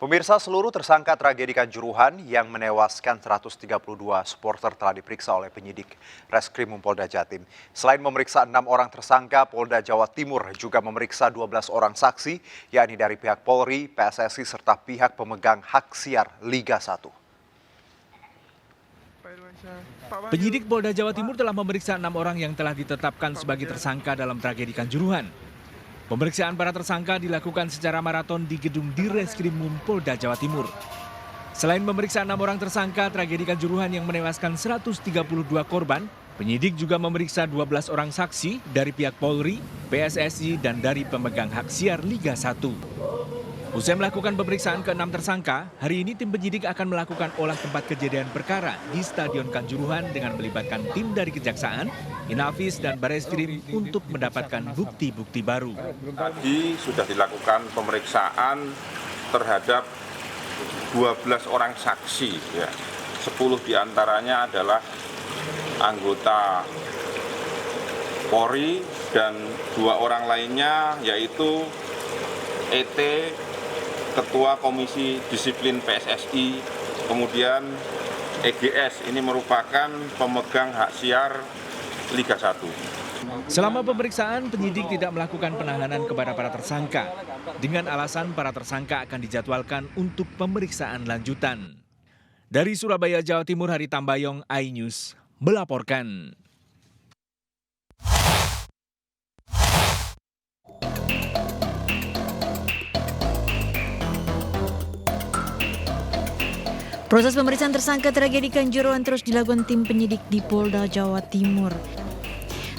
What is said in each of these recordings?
Pemirsa, seluruh tersangka tragedi Kanjuruhan yang menewaskan 132 supporter telah diperiksa oleh penyidik Reskrim Polda Jatim. Selain memeriksa 6 orang tersangka, Polda Jawa Timur juga memeriksa 12 orang saksi, yakni dari pihak Polri, PSSI, serta pihak pemegang hak siar Liga 1. Penyidik Polda Jawa Timur telah memeriksa 6 orang yang telah ditetapkan sebagai tersangka dalam tragedi Kanjuruhan. Pemeriksaan para tersangka dilakukan secara maraton di gedung Direskrimum Polda Jawa Timur. Selain memeriksa 6 orang tersangka tragedi Kanjuruhan yang menewaskan 132 korban, penyidik juga memeriksa 12 orang saksi dari pihak Polri, PSSI, dan dari pemegang hak siar Liga 1. Usai melakukan pemeriksaan ke-6 tersangka, hari ini tim penyidik akan melakukan olah tempat kejadian perkara di Stadion Kanjuruhan dengan melibatkan tim dari Kejaksaan, Inafis, dan Bareskrim untuk mendapatkan bukti-bukti baru. Tadi sudah dilakukan pemeriksaan terhadap 12 orang saksi, ya. 10 diantaranya adalah anggota Polri dan 2 orang lainnya yaitu ET, Ketua Komisi Disiplin PSSI, kemudian EGS, ini merupakan pemegang hak siar Liga 1. Selama pemeriksaan, penyidik tidak melakukan penahanan kepada para tersangka, dengan alasan para tersangka akan dijadwalkan untuk pemeriksaan lanjutan. Dari Surabaya, Jawa Timur, Hari Tambayong, iNews melaporkan. Proses pemeriksaan tersangka tragedi Kanjuruhan terus dilakukan tim penyidik di Polda Jawa Timur.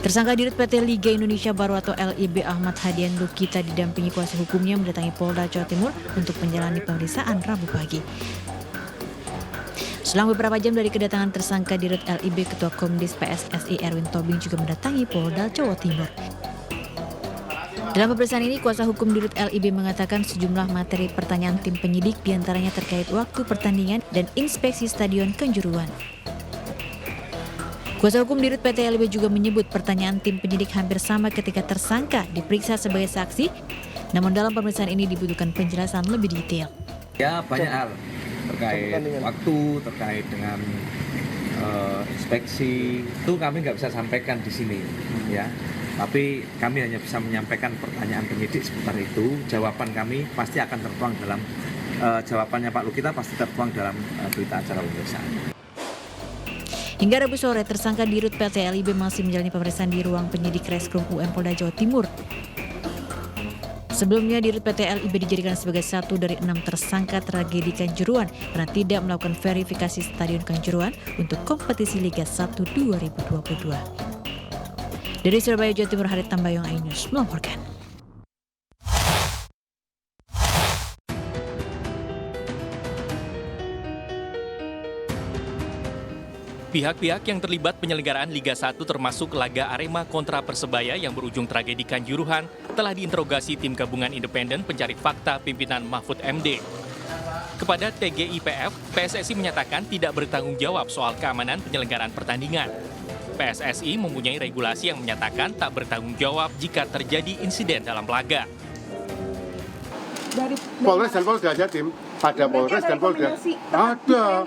Tersangka Dirut PT Liga Indonesia Baru atau LIB Ahmad Hadian Lukita didampingi kuasa hukumnya mendatangi Polda Jawa Timur untuk menjalani pemeriksaan Rabu pagi. Selang beberapa jam dari kedatangan tersangka Dirut LIB, Ketua Komdis PSSI Erwin Tobing juga mendatangi Polda Jawa Timur. Dalam pemeriksaan ini, kuasa hukum Dirut LIB mengatakan sejumlah materi pertanyaan tim penyidik diantaranya terkait waktu pertandingan dan inspeksi Stadion Kanjuruhan. Kuasa hukum Dirut PT LIB juga menyebut pertanyaan tim penyidik hampir sama ketika tersangka diperiksa sebagai saksi, namun dalam pemeriksaan ini dibutuhkan penjelasan lebih detail. Ya, banyak hal terkait waktu, terkait dengan inspeksi, itu kami nggak bisa sampaikan di sini, ya. Tapi kami hanya bisa menyampaikan pertanyaan penyidik seputar itu. Jawaban kami pasti akan tertuang dalam jawabannya Pak Lukita pasti tertuang dalam berita acara pemeriksaan. Hingga Rabu sore, tersangka Dirut PT LIB masih menjalani pemeriksaan di ruang penyidik Reskrim UM Polda Jawa Timur. Sebelumnya, Dirut PT LIB dijadikan sebagai satu dari 6 tersangka tragedi Kanjuruhan karena tidak melakukan verifikasi Stadion Kanjuruhan untuk kompetisi Liga 1 2022. Dari Surabaya, Jawa Timur, Hari Tambayong, iNews melaporkan. Pihak-pihak yang terlibat penyelenggaraan Liga 1 termasuk laga Arema kontra Persebaya yang berujung tragedi Kanjuruhan telah diinterogasi tim gabungan independen pencari fakta pimpinan Mahfud MD. Kepada TGIPF, PSSI menyatakan tidak bertanggung jawab soal keamanan penyelenggaraan pertandingan. PSSI mempunyai regulasi yang menyatakan tak bertanggung jawab jika terjadi insiden dalam laga. Polres dan Polda Jatim, ada Polres dan Polda. Ada.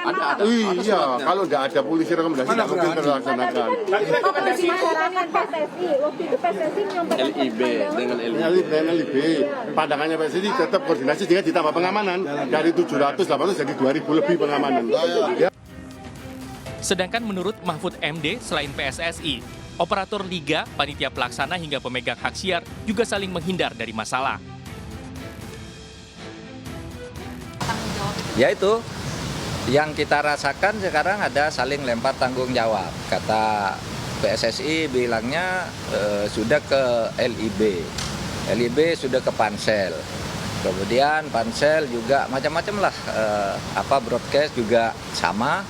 Iya, kalau nggak ada polisi rekomendasi nggak mungkin terlaksanakan. Rekomendasi masyarakat PSSI, waktu itu PSSI menyampaikan LIB dengan LIB. Pandangannya PSSI tetap koordinasi sehingga ditambah pengamanan dari 700 800 jadi 2000 lebih pengamanan. Ya. Sedangkan menurut Mahfud MD, selain PSSI, operator liga, panitia pelaksana hingga pemegang hak siar juga saling menghindar dari masalah. Ya itu, yang kita rasakan sekarang ada saling lempar tanggung jawab. Kata PSSI bilangnya sudah ke LIB, LIB sudah ke Pansel. Kemudian Pansel juga macam-macam lah, broadcast juga sama.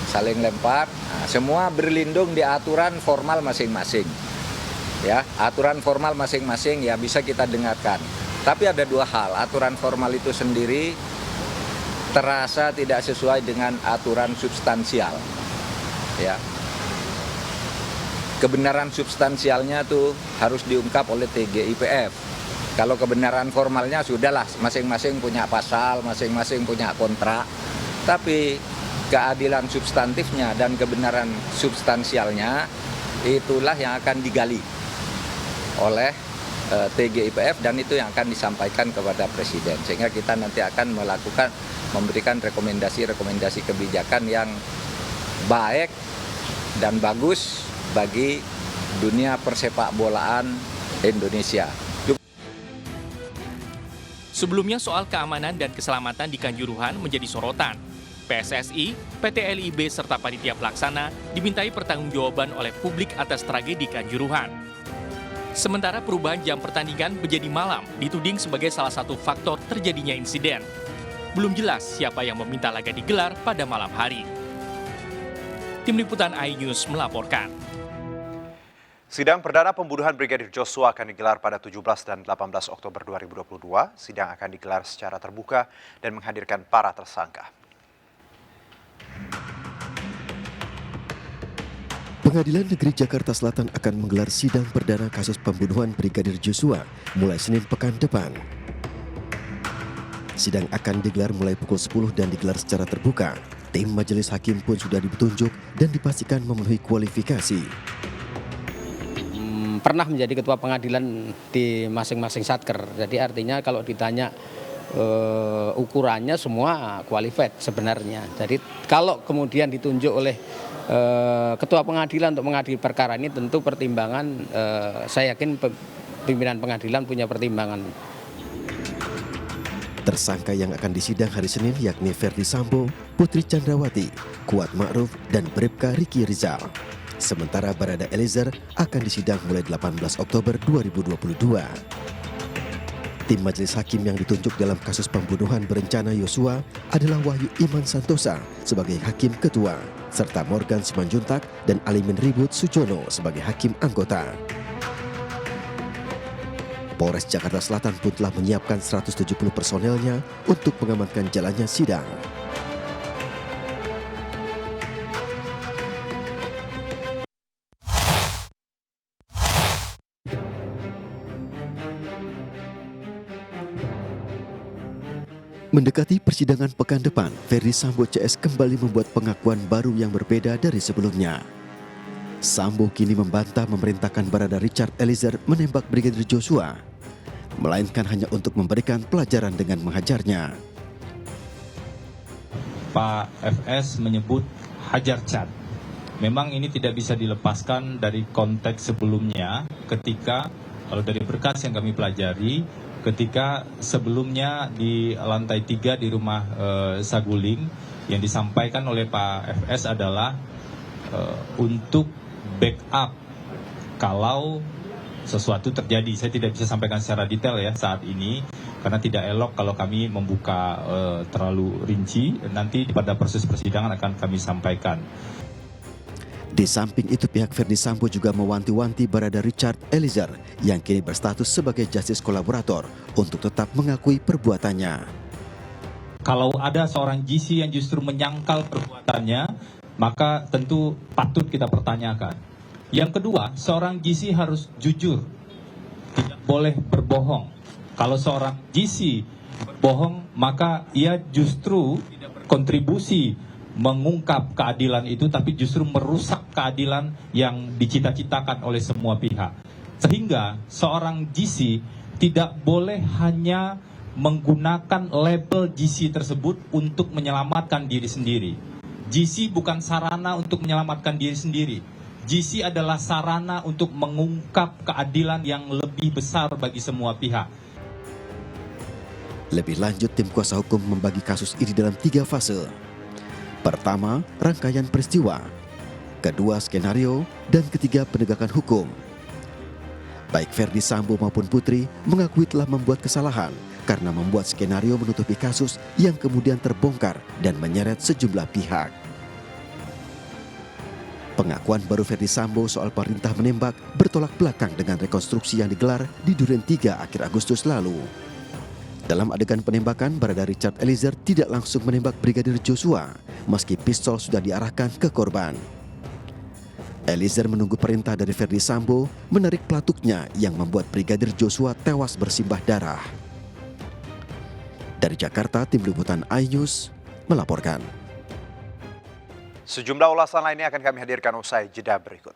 Saling lempar, semua berlindung di aturan formal masing-masing. Ya, aturan formal masing-masing ya bisa kita dengarkan. Tapi ada 2 hal, aturan formal itu sendiri terasa tidak sesuai dengan aturan substansial. Ya. Kebenaran substansialnya tuh harus diungkap oleh TGIPF. Kalau kebenaran formalnya sudahlah, masing-masing punya pasal, masing-masing punya kontrak. Tapi keadilan substantifnya dan kebenaran substansialnya itulah yang akan digali oleh TGIPF dan itu yang akan disampaikan kepada Presiden. Sehingga kita nanti akan memberikan rekomendasi-rekomendasi kebijakan yang baik dan bagus bagi dunia persepak bolaan Indonesia. Sebelumnya soal keamanan dan keselamatan di Kanjuruhan menjadi sorotan. PSSI, PT LIB serta panitia pelaksana dimintai pertanggungjawaban oleh publik atas tragedi Kanjuruhan. Sementara perubahan jam pertandingan menjadi malam dituding sebagai salah satu faktor terjadinya insiden. Belum jelas siapa yang meminta laga digelar pada malam hari. Tim Liputan iNews melaporkan. Sidang perdana pembunuhan Brigadir Joshua akan digelar pada 17 dan 18 Oktober 2022. Sidang akan digelar secara terbuka dan menghadirkan para tersangka. Pengadilan Negeri Jakarta Selatan akan menggelar sidang perdana kasus pembunuhan Brigadir Joshua mulai Senin pekan depan. Sidang akan digelar mulai pukul 10 dan digelar secara terbuka. Tim majelis hakim pun sudah ditunjuk dan dipastikan memenuhi kualifikasi. Pernah menjadi ketua pengadilan di masing-masing satker. Jadi artinya kalau ditanya ukurannya semua qualified sebenarnya. Jadi kalau kemudian ditunjuk oleh ketua pengadilan untuk mengadili perkara ini tentu pertimbangan, saya yakin pimpinan pengadilan punya pertimbangan. Tersangka yang akan disidang hari Senin yakni Ferdi Sambo, Putri Chandrawati, Kuat Ma'ruf, dan Bribka Riki Rizal. Sementara Barada Eliezer akan disidang mulai 18 Oktober 2022. Tim majelis hakim yang ditunjuk dalam kasus pembunuhan berencana Yosua adalah Wahyu Iman Santosa sebagai hakim ketua, serta Morgan Simanjuntak dan Alimin Ribut Sujono sebagai hakim anggota. Polres Jakarta Selatan pun telah menyiapkan 170 personelnya untuk mengamankan jalannya sidang. Mendekati persidangan pekan depan, Ferdi Sambo CS kembali membuat pengakuan baru yang berbeda dari sebelumnya. Sambo kini membantah memerintahkan Barada Richard Eliezer menembak Brigadir Joshua, melainkan hanya untuk memberikan pelajaran dengan menghajarnya. Pak FS menyebut hajar cat. Memang ini tidak bisa dilepaskan dari konteks sebelumnya ketika, kalau dari berkas yang kami pelajari, ketika sebelumnya di lantai 3 di rumah Saguling yang disampaikan oleh Pak FS adalah untuk backup kalau sesuatu terjadi. Saya tidak bisa sampaikan secara detail ya saat ini karena tidak elok kalau kami membuka terlalu rinci. Nanti pada proses persidangan akan kami sampaikan. Di samping itu pihak Ferdi Sambo juga mewanti-wanti Barada Richard Eliezer yang kini berstatus sebagai justice kolaborator untuk tetap mengakui perbuatannya. Kalau ada seorang GC yang justru menyangkal perbuatannya, maka tentu patut kita pertanyakan. Yang kedua, seorang GC harus jujur, tidak boleh berbohong. Kalau seorang GC berbohong, maka ia justru kontribusi mengungkap keadilan itu, tapi justru merusak keadilan yang dicita-citakan oleh semua pihak. Sehingga seorang GC tidak boleh hanya menggunakan label GC tersebut untuk menyelamatkan diri sendiri. GC bukan sarana untuk menyelamatkan diri sendiri. GC adalah sarana untuk mengungkap keadilan yang lebih besar bagi semua pihak. Lebih lanjut, tim kuasa hukum membagi kasus ini dalam 3 fase. Pertama, rangkaian peristiwa. Kedua, skenario. Dan ketiga, penegakan hukum. Baik Ferdi Sambo maupun Putri mengakui telah membuat kesalahan karena membuat skenario menutupi kasus yang kemudian terbongkar dan menyeret sejumlah pihak. Pengakuan baru Ferdi Sambo soal perintah menembak bertolak belakang dengan rekonstruksi yang digelar di Duren 3 akhir Agustus lalu. Dalam adegan penembakan, Barada Richard Eliezer tidak langsung menembak Brigadir Joshua, meski pistol sudah diarahkan ke korban. Eliezer menunggu perintah dari Verdi Sambo menarik pelatuknya yang membuat Brigadir Joshua tewas bersimbah darah. Dari Jakarta, Tim Liputan iNews melaporkan. Sejumlah ulasan lainnya akan kami hadirkan usai jeda berikut.